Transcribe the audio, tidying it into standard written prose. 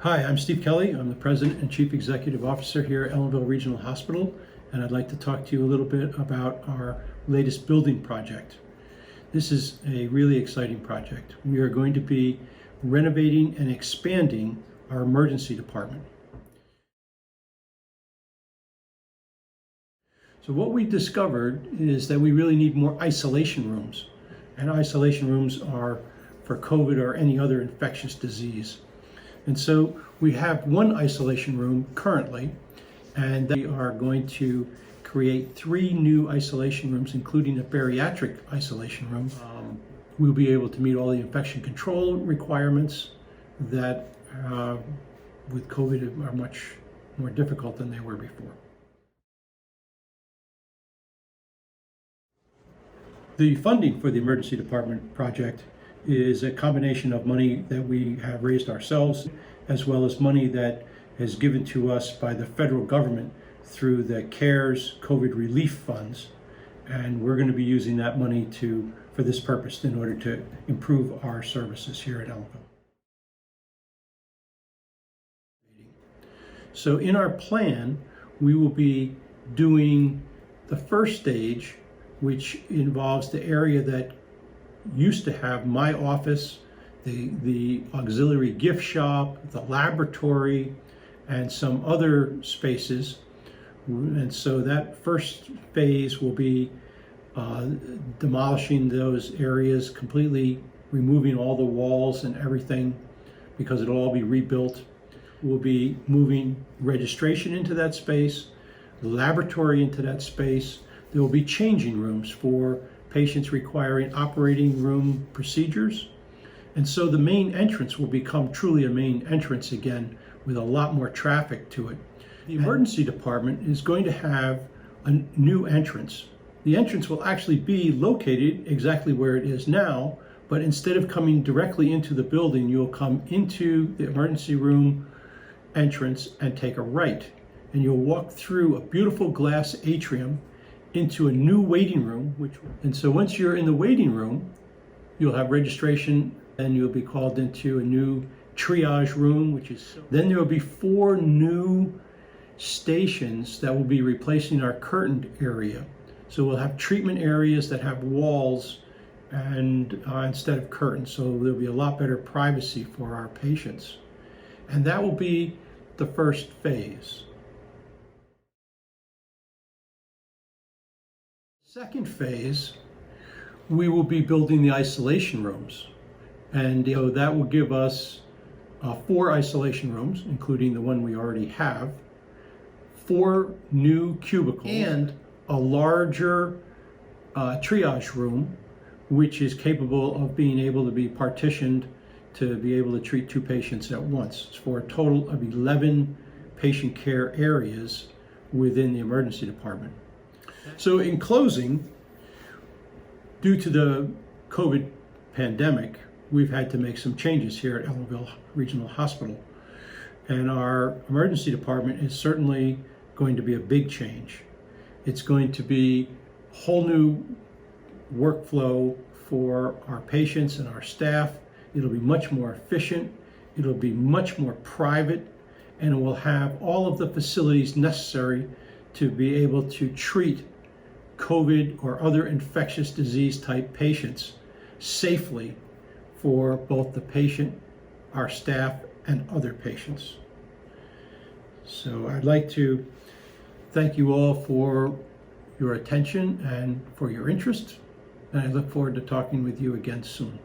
Hi, I'm Steve Kelley. I'm the President and Chief Executive Officer here at Ellenville Regional Hospital, and I'd like to talk to you a little bit about our latest building project. This is a really exciting project. We are going to be renovating and expanding our emergency department. So what we discovered is that we really need more isolation rooms, and isolation rooms are for COVID or any other infectious disease. And so we have one isolation room currently, and we are going to create 3 new isolation rooms, including a bariatric isolation room. We'll be able to meet all the infection control requirements that with COVID are much more difficult than they were before. The funding for the emergency department project is a combination of money that we have raised ourselves, as well as money that is given to us by the federal government through the CARES COVID relief funds. And we're going to be using that money for this purpose in order to improve our services here at Ellenville. So in our plan, we will be doing the first stage, which involves the area that used to have my office, the auxiliary gift shop, the laboratory, and some other spaces. And so that first phase will be demolishing those areas, completely removing all the walls and everything, because it'll all be rebuilt. We'll be moving registration into that space, the laboratory into that space. There will be changing rooms for patients requiring operating room procedures. And so the main entrance will become truly a main entrance again, with a lot more traffic to it. The emergency department is going to have a new entrance. The entrance will actually be located exactly where it is now, but instead of coming directly into the building, you'll come into the emergency room entrance and take a right. And you'll walk through a beautiful glass atrium into a new waiting room, and so once you're in the waiting room, you'll have registration, and you'll be called into a new triage room, then there will be 4 new stations that will be replacing our curtained area. So we'll have treatment areas that have walls and instead of curtains, so there'll be a lot better privacy for our patients. And that will be the first phase. Second phase, we will be building the isolation rooms, and that will give us 4 isolation rooms, including the one we already have, 4 new cubicles, and a larger triage room, which is capable of being able to be partitioned to be able to treat 2 patients at once. It's for a total of 11 patient care areas within the emergency department. So in closing, due to the COVID pandemic, we've had to make some changes here at Ellenville Regional Hospital. And our emergency department is certainly going to be a big change. It's going to be a whole new workflow for our patients and our staff. It'll be much more efficient. It'll be much more private, and it will have all of the facilities necessary to be able to treat COVID or other infectious disease type patients safely for both the patient, our staff, and other patients. So I'd like to thank you all for your attention and for your interest, and I look forward to talking with you again soon.